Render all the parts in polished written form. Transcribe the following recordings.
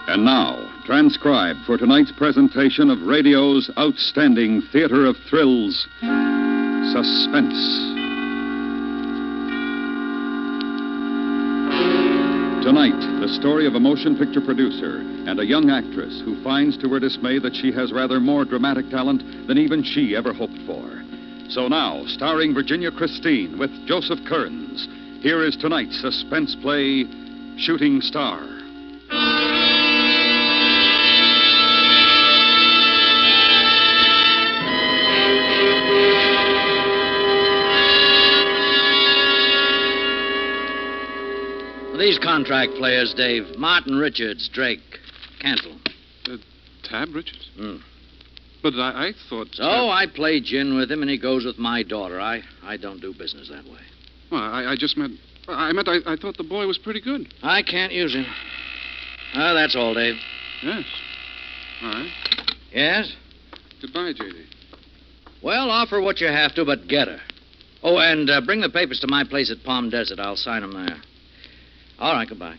And now, transcribed for tonight's presentation of radio's outstanding theater of thrills, Suspense. Tonight, the story of a motion picture producer and a young actress who finds to her dismay that she has rather more dramatic talent than even she ever hoped for. So now, starring Virginia Christine with Joseph Kearns, here is tonight's suspense play, Shooting Star. These contract players, Dave. Martin Richards, Drake, Cantle. Tab Richards? But I thought... So I play gin with him, and he goes with my daughter. I don't do business that way. Well, I just meant... I thought the boy was pretty good. I can't use him. That's all, Dave. Yes. All right. Yes? Goodbye, J.D. Well, offer what you have to, but get her. Oh, and bring the papers to my place at Palm Desert. I'll sign them there. All right, goodbye.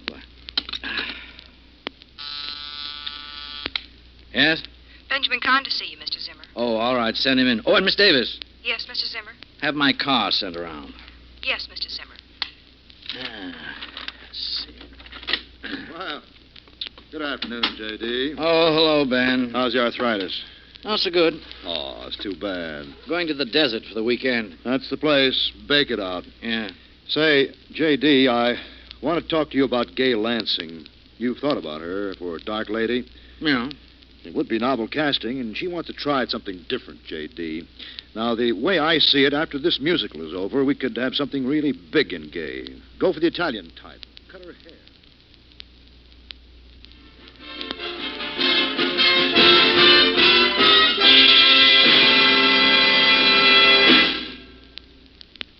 Yes? Benjamin Kahn to see you, Mr. Zimmer. Oh, all right. Send him in. Oh, and Miss Davis. Yes, Mr. Zimmer. Have my car sent around. Yes, Mr. Zimmer. Let's see. Well, good afternoon, J.D. Oh, hello, Ben. How's your arthritis? Not so good. Oh, it's too bad. Going to the desert for the weekend. That's the place. Bake it out. Yeah. Say, J.D., I want to talk to you about Gay Lansing. You've thought about her for a dark lady. Yeah. It would be novel casting, and she wants to try something different, J.D. Now, the way I see it, after this musical is over, we could have something really big and gay. Go for the Italian type. Cut her hair.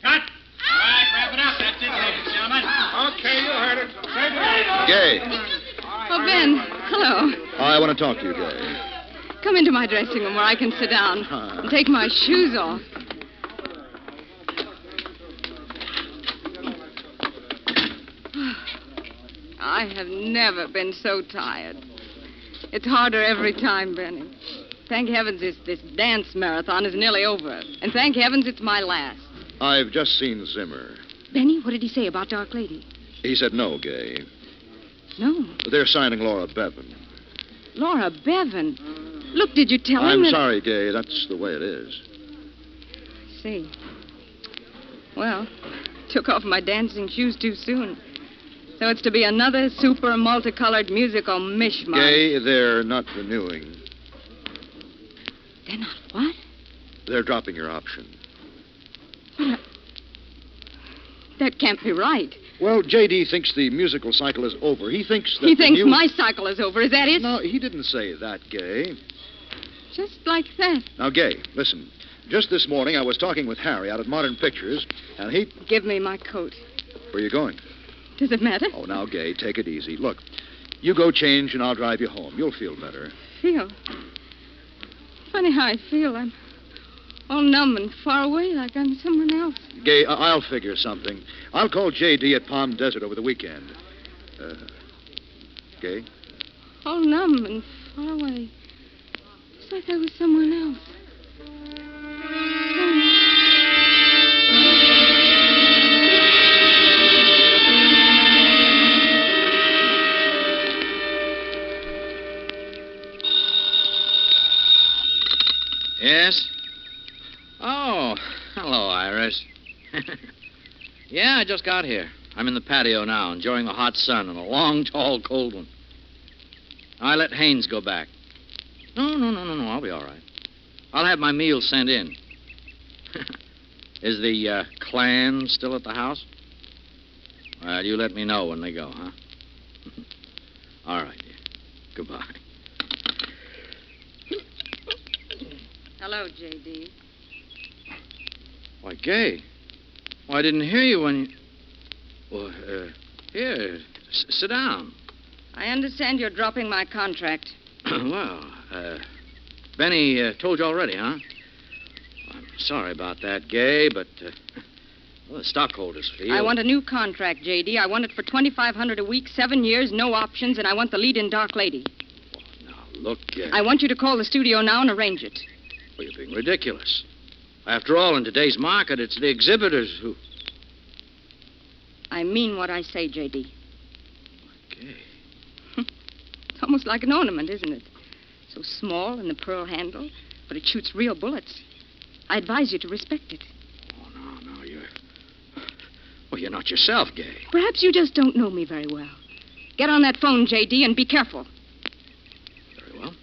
Cut! All right, wrap it up. That's it, ladies and gentlemen. Okay, you heard it. Gay. Oh, Ben. Hello. I want to talk to you, Gay. Come into my dressing room where I can sit down and take my shoes off. I have never been so tired. It's harder every time, Benny. Thank heavens this dance marathon is nearly over. And thank heavens it's my last. I've just seen Zimmer. Benny, what did he say about Dark Lady? He said no, Gay. No. They're signing Laura Bevan. Laura Bevan. Look, did you tell him I'm that... sorry, Gay. That's the way it is. I see. Well, took off my dancing shoes too soon. So it's to be another super multicolored musical mishmash. Gay, they're not renewing. They're not what? They're dropping your option. That can't be right. Well, J.D. thinks the musical cycle is over. He thinks that He thinks my cycle is over. Is that it? No, he didn't say that, Gay. Just like that. Now, Gay, listen. Just this morning, I was talking with Harry out at Modern Pictures, and he... Give me my coat. Where are you going? Does it matter? Oh, now, Gay, take it easy. Look, you go change, and I'll drive you home. You'll feel better. Feel? Funny how I feel. I'm all numb and far away like I'm someone else. Gay, I'll figure something. I'll call J.D. at Palm Desert over the weekend. Gay? All numb and far away. It's like I was someone else. Yes? Oh, hello, Iris. Yeah, I just got here. I'm in the patio now, enjoying the hot sun and a long, tall, cold one. I let Haynes go back. No, I'll be all right. I'll have my meal sent in. Is the clan still at the house? Well, you let me know when they go, huh? All right, dear. Goodbye. Hello, J.D. Why, Gay. Well, I didn't hear you when you... Well, here, sit down. I understand you're dropping my contract. Well, Benny told you already, huh? I'm sorry about that, Gay, but Well, the stockholders feel... I want a new contract, J.D. I want it for $2,500 a week, 7 years, no options, and I want the lead in Dark Lady. Oh, now, look, I want you to call the studio now and arrange it. Well, you're being ridiculous. After all, in today's market, it's the exhibitors who... I mean what I say, J.D. Okay. It's almost like an ornament, isn't it? So small and the pearl handle, but it shoots real bullets. I advise you to respect it. Oh, no, you're... Well, you're not yourself, Gay. Perhaps you just don't know me very well. Get on that phone, J.D., and be careful. Very well.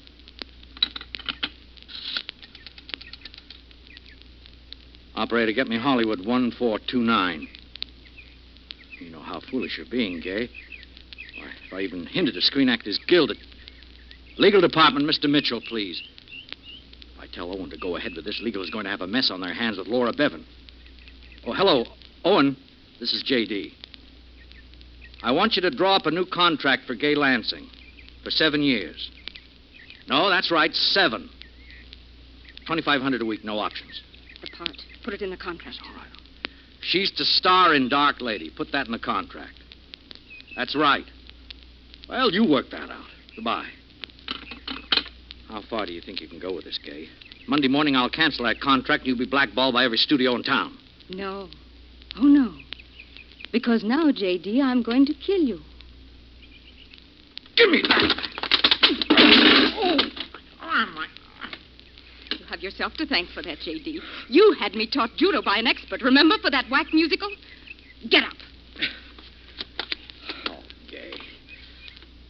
Operator, get me Hollywood 1429. You know how foolish you're being, Gay. Why, if I even hinted to Screen Actors Guild... Legal Department, Mr. Mitchell, please. If I tell Owen to go ahead with this, Legal is going to have a mess on their hands with Laura Bevan. Oh, hello, Owen. This is J.D. I want you to draw up a new contract for Gay Lansing for 7 years. No, that's right, 7. $2,500 a week, no options. The part. Put it in the contract. All right. She's to star in Dark Lady. Put that in the contract. That's right. Well, you work that out. Goodbye. How far do you think you can go with this, Gay? Monday morning, I'll cancel that contract, and you'll be blackballed by every studio in town. No. Oh, no. Because now, J.D., I'm going to kill you. Give me that! You have yourself to thank for that, J.D. You had me taught judo by an expert, remember, for that whack musical? Get up. Okay.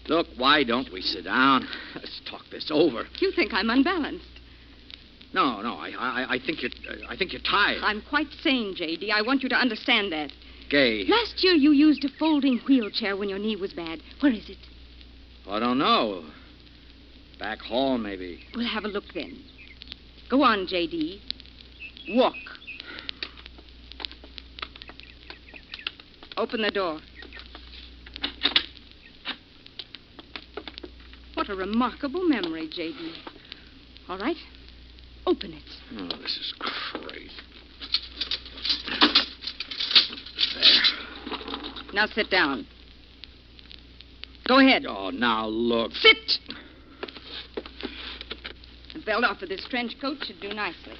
Look, why don't we sit down? Let's talk this over. You think I'm unbalanced. No, I think you're tired. I'm quite sane, J.D. I want you to understand that. Gay. Last year you used a folding wheelchair when your knee was bad. Where is it? I don't know. Back hall, maybe. We'll have a look then. Go on, J.D. Walk. Open the door. What a remarkable memory, J.D. All right. Open it. Oh, this is great. Now sit down. Go ahead. Oh, now look. Sit! The belt off of this trench coat should do nicely.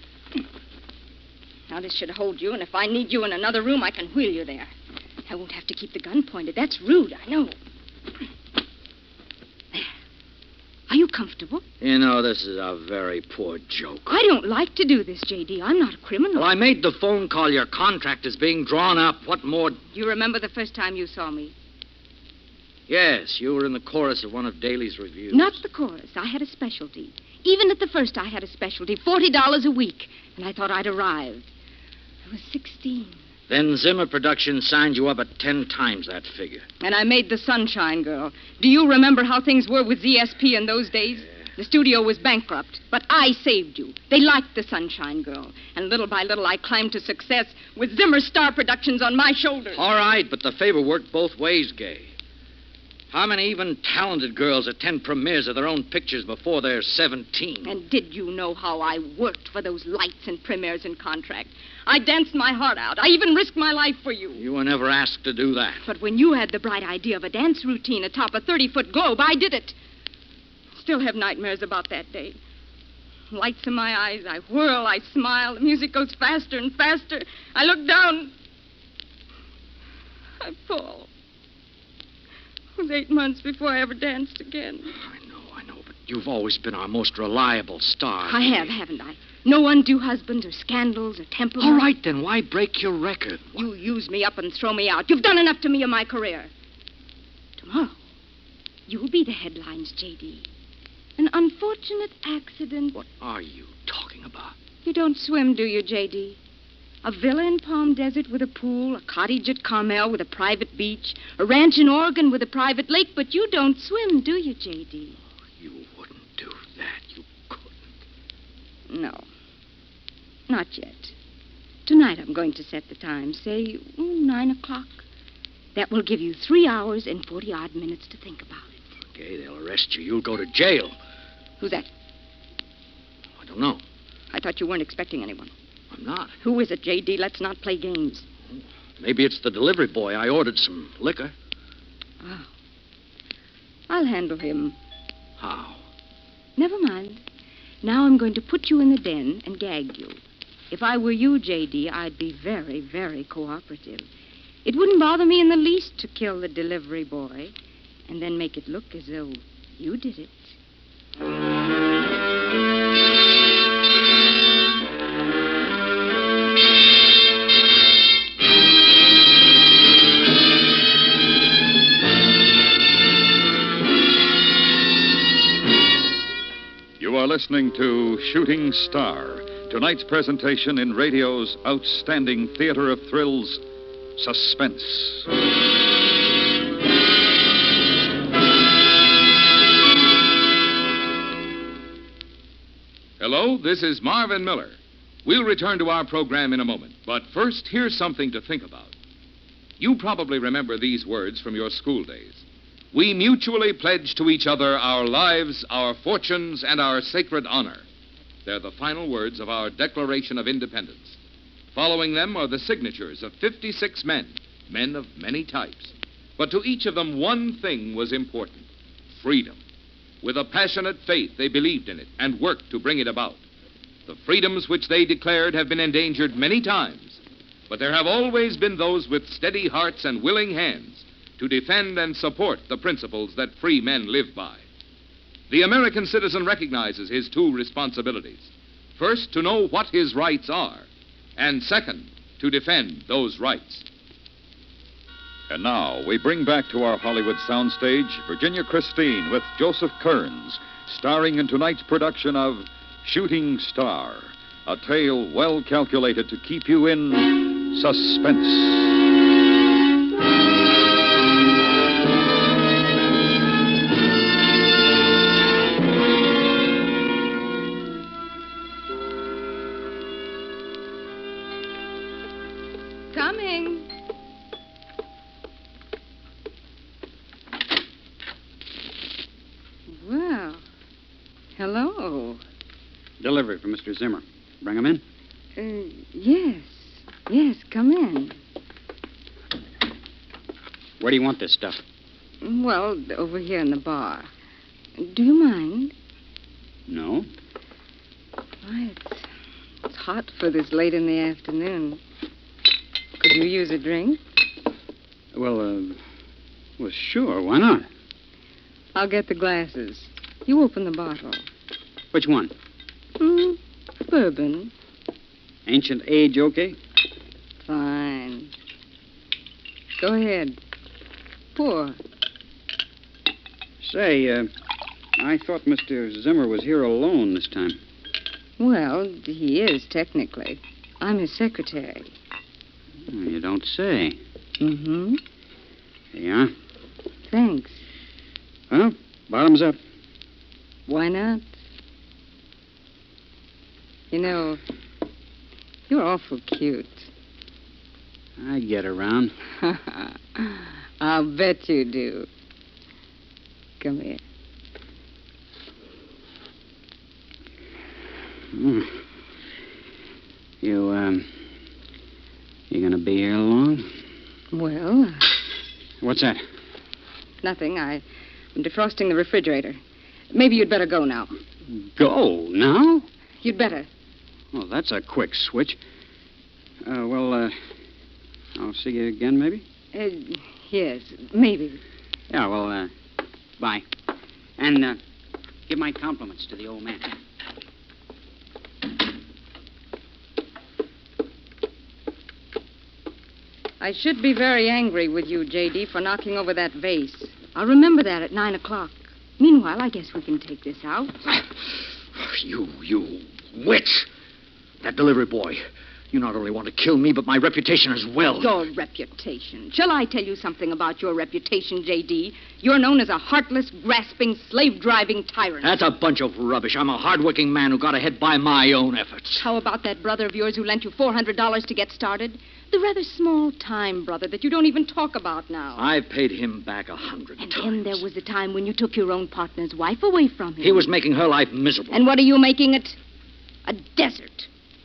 Now, this should hold you, and if I need you in another room, I can wheel you there. I won't have to keep the gun pointed. That's rude, I know. There. Are you comfortable? You know, this is a very poor joke. I don't like to do this, J.D. I'm not a criminal. Well, I made the phone call. Your contract is being drawn up. What more? Do you remember the first time you saw me? Yes, you were in the chorus of one of Daly's reviews. Not the chorus. I had a specialty. Even at the first, I had a specialty. $40 a week. And I thought I'd arrived. I was 16. Then Zimmer Productions signed you up at 10 times that figure. And I made the Sunshine Girl. Do you remember how things were with ZSP in those days? The studio was bankrupt, but I saved you. They liked the Sunshine Girl. And little by little, I climbed to success with Zimmer Star Productions on my shoulders. All right, but the favor worked both ways, Gay. How many even talented girls attend premieres of their own pictures before they're 17? And did you know how I worked for those lights and premieres and contract? I danced my heart out. I even risked my life for you. You were never asked to do that. But when you had the bright idea of a dance routine atop a 30-foot globe, I did it. Still have nightmares about that day. Lights in my eyes. I whirl. I smile. The music goes faster and faster. I look down. I fall. It was 8 months before I ever danced again. I know, but you've always been our most reliable star. I have, haven't I? No undue husbands or scandals or temperament. All right, then why break your record? You use me up and throw me out. You've done enough to me in my career. Tomorrow, you'll be the headlines, J.D. An unfortunate accident. What are you talking about? You don't swim, do you, J.D.? A villa in Palm Desert with a pool, a cottage at Carmel with a private beach, a ranch in Oregon with a private lake, but you don't swim, do you, J.D.? You wouldn't do that. You couldn't. No. Not yet. Tonight I'm going to set the time, say 9 o'clock. That will give you 3 hours and 40-odd minutes to think about it. Okay, they'll arrest you. You'll go to jail. Who's that? I don't know. I thought you weren't expecting anyone. I'm not. Who is it, J.D.? Let's not play games. Oh, Maybe it's the delivery boy. I ordered some liquor. Oh. I'll handle him. How? Never mind. Now I'm going to put you in the den and gag you. If I were you, J.D., I'd be very, very cooperative. It wouldn't bother me in the least to kill the delivery boy and then make it look as though you did it. You are listening to Shooting Star, tonight's presentation in radio's outstanding theater of thrills, Suspense. Hello, this is Marvin Miller. We'll return to our program in a moment, but first, here's something to think about. You probably remember these words from your school days. We mutually pledge to each other our lives, our fortunes, and our sacred honor. They're the final words of our Declaration of Independence. Following them are the signatures of 56 men of many types. But to each of them, one thing was important: freedom. With a passionate faith, they believed in it and worked to bring it about. The freedoms which they declared have been endangered many times, but there have always been those with steady hearts and willing hands to defend and support the principles that free men live by. The American citizen recognizes his two responsibilities. First, to know what his rights are, and second, to defend those rights. And now we bring back to our Hollywood soundstage Virginia Christine with Joseph Kearns, starring in tonight's production of Shooting Star, a tale well calculated to keep you in suspense. Coming. Well, hello. Delivery for Mr. Zimmer. Bring him in. Yes. Yes, come in. Where do you want this stuff? Well, over here in the bar. Do you mind? No. Why, it's hot for this late in the afternoon. Could you use a drink? Well, sure. Why not? I'll get the glasses. You open the bottle. Which one? Bourbon. Ancient age, okay? Fine. Go ahead. Pour. Say, I thought Mr. Zimmer was here alone this time. Well, he is, technically. I'm his secretary. You don't say. Mm-hmm. Here you are. Thanks. Well, bottoms up. Why not? You know, you're awful cute. I get around. I'll bet you do. Come here. You gonna be here long? Well, What's that? nothing. I'm defrosting the refrigerator. Maybe you'd better go now. Go now? You'd better. Well, that's a quick switch. I'll see you again, maybe? Yes, maybe. Yeah, well, bye. And give my compliments to the old man. I should be very angry with you, J.D., for knocking over that vase. I'll remember that at 9 o'clock. Meanwhile, I guess we can take this out. You witch! That delivery boy. You not only want to kill me, but my reputation as well. Your reputation. Shall I tell you something about your reputation, J.D.? You're known as a heartless, grasping, slave-driving tyrant. That's a bunch of rubbish. I'm a hard-working man who got ahead by my own efforts. How about that brother of yours who lent you $400 to get started? The rather small-time brother that you don't even talk about now. I've paid him back 100 And times. then there was the time when you took your own partner's wife away from him. He was making her life miserable. And what are you making it? A desert.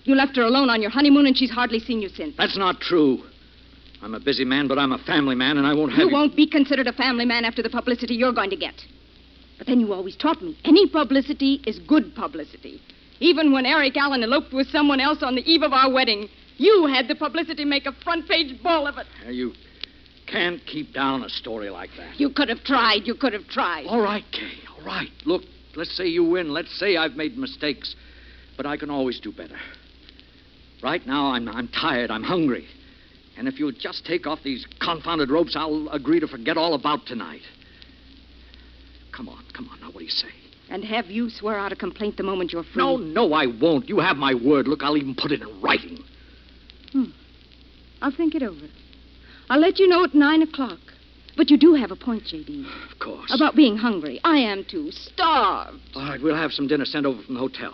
You left her alone on your honeymoon, and she's hardly seen you since. That's not true. I'm a busy man, but I'm a family man, and I won't have You won't be considered a family man after the publicity you're going to get. But then you always taught me any publicity is good publicity. Even when Eric Allen eloped with someone else on the eve of our wedding, you had the publicity make a front-page ball of it. You can't keep down a story like that. You could have tried. You could have tried. All right, Kay, all right. Look, let's say you win. Let's say I've made mistakes. But I can always do better. Right now, I'm tired. I'm hungry. And if you'll just take off these confounded ropes, I'll agree to forget all about tonight. Come on. Now, what do you say? And have you swear out a complaint the moment you're free? No, I won't. You have my word. Look, I'll even put it in writing. I'll think it over. I'll let you know at 9 o'clock. But you do have a point, J.D. Of course. About being hungry. I am too. Starved. All right, we'll have some dinner sent over from the hotel.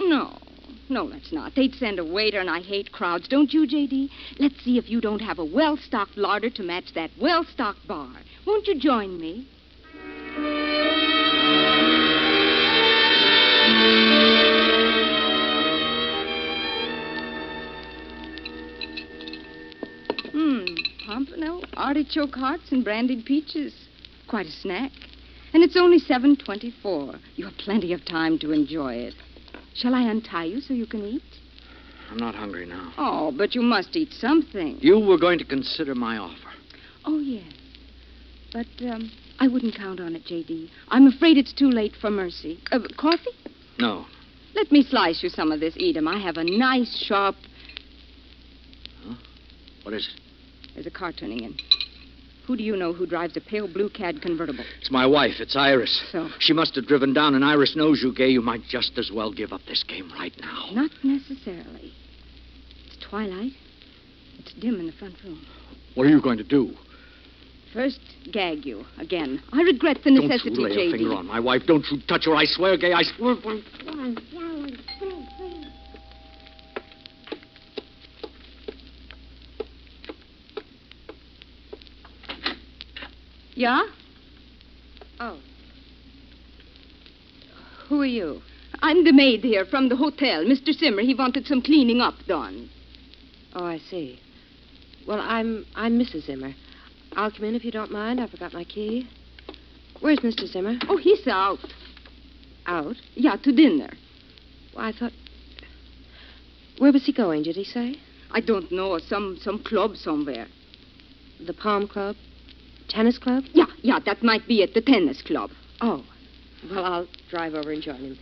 No, let's not. They'd send a waiter, and I hate crowds. Don't you, J.D.? Let's see if you don't have a well-stocked larder to match that well-stocked bar. Won't you join me? Pompano, artichoke hearts, and brandied peaches. Quite a snack. And it's only 7:24. You have plenty of time to enjoy it. Shall I untie you so you can eat? I'm not hungry now. Oh, but you must eat something. You were going to consider my offer. Oh, yes. But I wouldn't count on it, J.D. I'm afraid it's too late for mercy. Coffee? No. Let me slice you some of this, Edam. I have a nice, sharp... Huh? What is it? There's a car turning in. Who do you know who drives a pale blue cad convertible? It's my wife. It's Iris. So? She must have driven down, and Iris knows you, Gay. You might just as well give up this game right now. Not necessarily. It's twilight. It's dim in the front room. What are you going to do? First, gag you again. I regret the necessity, Don't you lay J.D. a finger on my wife. Don't you touch her. I swear, Gay. I swear. Yeah? Oh. Who are you? I'm the maid here from the hotel. Mr. Simmer, he wanted some cleaning up done. Oh, I see. Well, I'm Mrs. Zimmer. I'll come in if you don't mind. I forgot my key. Where's Mr. Zimmer? Oh, he's out. Out? Yeah, to dinner. Well, I thought... Where was he going, did he say? I don't know. Some club somewhere. The Palm Club? Tennis club? Yeah, that might be at the tennis club. Oh. Well, I'll drive over and join him.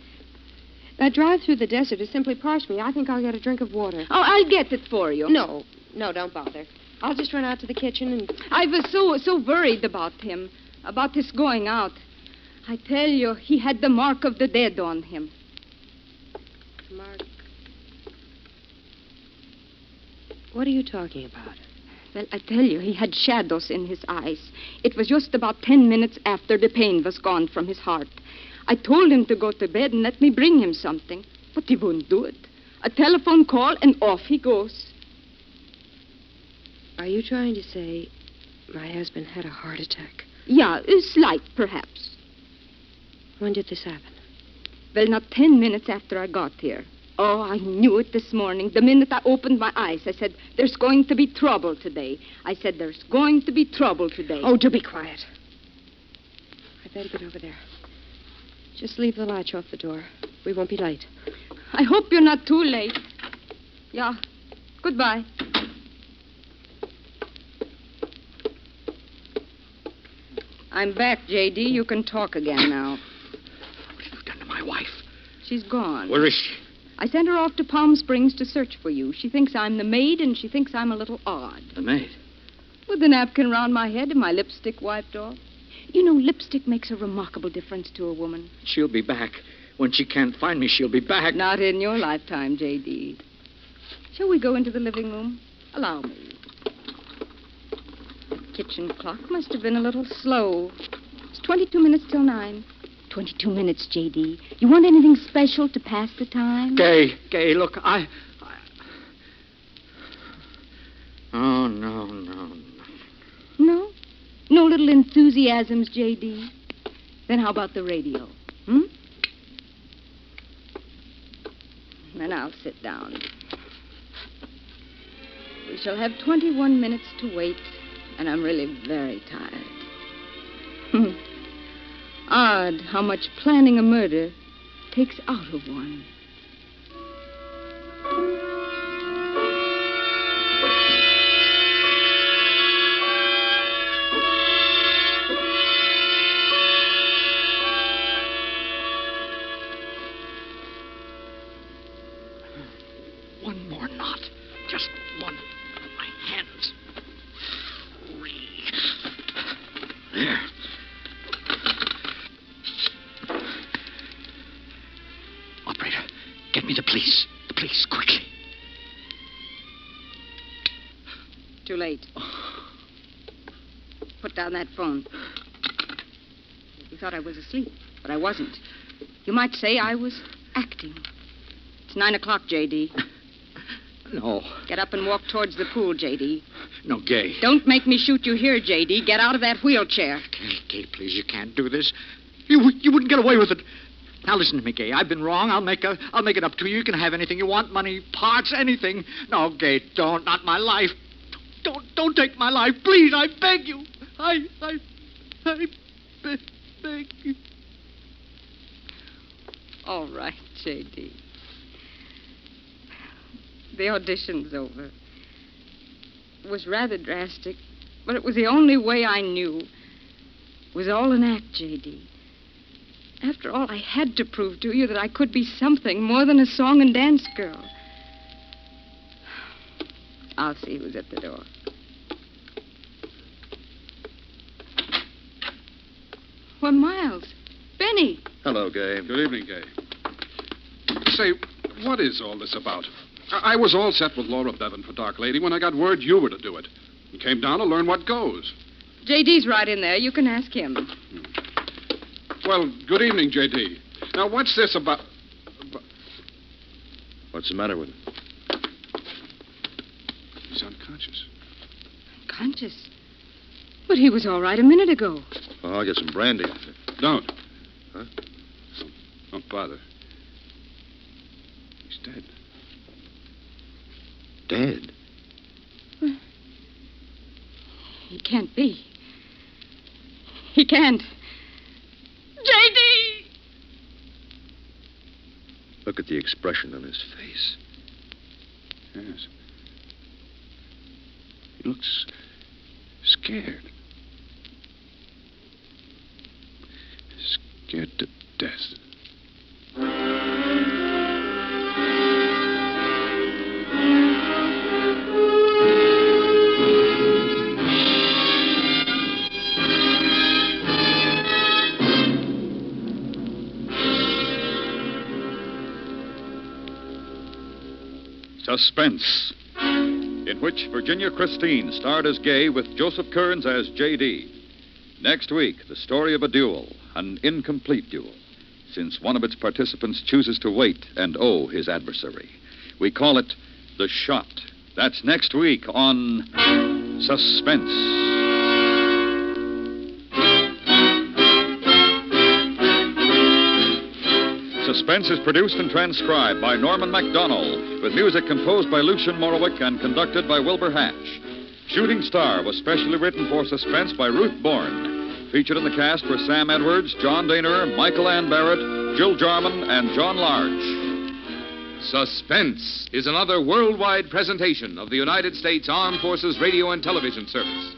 That drive through the desert has simply parched me. I think I'll get a drink of water. Oh, I'll get it for you. No, don't bother. I'll just run out to the kitchen and... I was so worried about him, about his going out. I tell you, he had the mark of the dead on him. Mark... What are you talking about? Well, I tell you, he had shadows in his eyes. It was just about 10 minutes after the pain was gone from his heart. I told him to go to bed and let me bring him something, but he wouldn't do it. A telephone call and off he goes. Are you trying to say my husband had a heart attack? Yeah, slight, perhaps. When did this happen? Well, not 10 minutes after I got here. Oh, I knew it this morning. The minute I opened my eyes, I said, there's going to be trouble today. I said, there's going to be trouble today. Oh, do be quiet. I better get over there. Just leave the latch off the door. We won't be late. I hope you're not too late. Yeah. Goodbye. I'm back, J.D. You can talk again now. What have you done to my wife? She's gone. Where is she? I sent her off to Palm Springs to search for you. She thinks I'm the maid, and she thinks I'm a little odd. The maid? With the napkin round my head and my lipstick wiped off. You know, lipstick makes a remarkable difference to a woman. She'll be back. When she can't find me, she'll be back. Not in your lifetime, J.D. Shall we go into the living room? Allow me. The kitchen clock must have been a little slow. It's 22 minutes till 9. 22 minutes, J.D. You want anything special to pass the time? Gay, look, I... Oh, no. No? No little enthusiasms, J.D.? Then how about the radio? Then I'll sit down. We shall have 21 minutes to wait And I'm really very tired. Odd how much planning a murder takes out of one. One more knot. Just one. My hands. Free. There. Operator, get me the police. The police, quickly. Too late. Put down that phone. You thought I was asleep, but I wasn't. You might say I was acting. It's 9 o'clock, J.D. No. Get up and walk towards the pool, J.D. No, Gay. Don't make me shoot you here, J.D. Get out of that wheelchair. Gay, please, you can't do this. You wouldn't get away with it. Now listen to me, Gay. I've been wrong. I'll make it up to you. You can have anything you want, money, parts, anything. No, Gay, don't. Not my life. Don't take my life, please. I beg you. I beg you. All right, J.D. The audition's over. It was rather drastic, but it was the only way I knew. It was all an act, J.D. After all, I had to prove to you that I could be something more than a song and dance girl. I'll see who's at the door. Well, Miles. Benny. Hello, Gay. Good evening, Gay. Say, what is all this about? I was all set with Laura Bevan for Dark Lady when I got word you were to do it. And came down to learn what goes. J.D.'s right in there. You can ask him. Well, good evening, J.D. Now, what's this about... What's the matter with him? He's unconscious. Unconscious? But he was all right a minute ago. Oh, I'll get some brandy. Don't. Huh? Don't bother. He's dead. Dead? He can't be. He can't. J.D.! Look at the expression on his face. Yes. He looks scared. Scared to death. Suspense, in which Virginia Christine starred as Gay with Joseph Kearns as J.D. Next week, the story of a duel, an incomplete duel, since one of its participants chooses to wait and owe his adversary. We call it The Shot. That's next week on Suspense. Suspense is produced and transcribed by Norman MacDonald, with music composed by Lucian Morowick and conducted by Wilbur Hatch. Shooting Star was specially written for Suspense by Ruth Bourne. Featured in the cast were Sam Edwards, John Daner, Michael Ann Barrett, Jill Jarman, and John Large. Suspense is another worldwide presentation of the United States Armed Forces Radio and Television Service.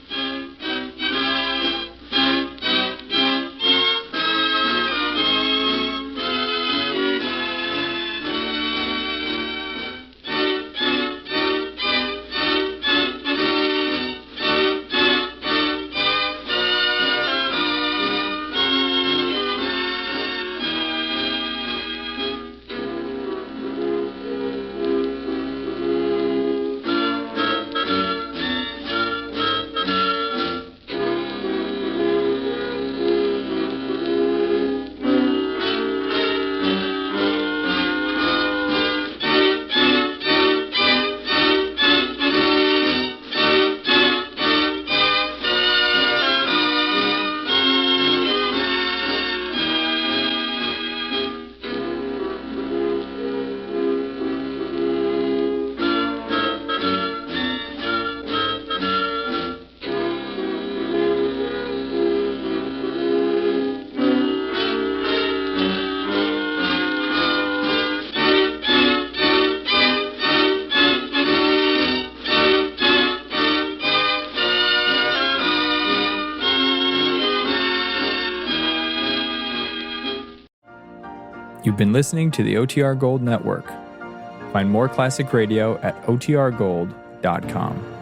You've been listening to the OTR Gold Network. Find more classic radio at otrgold.com.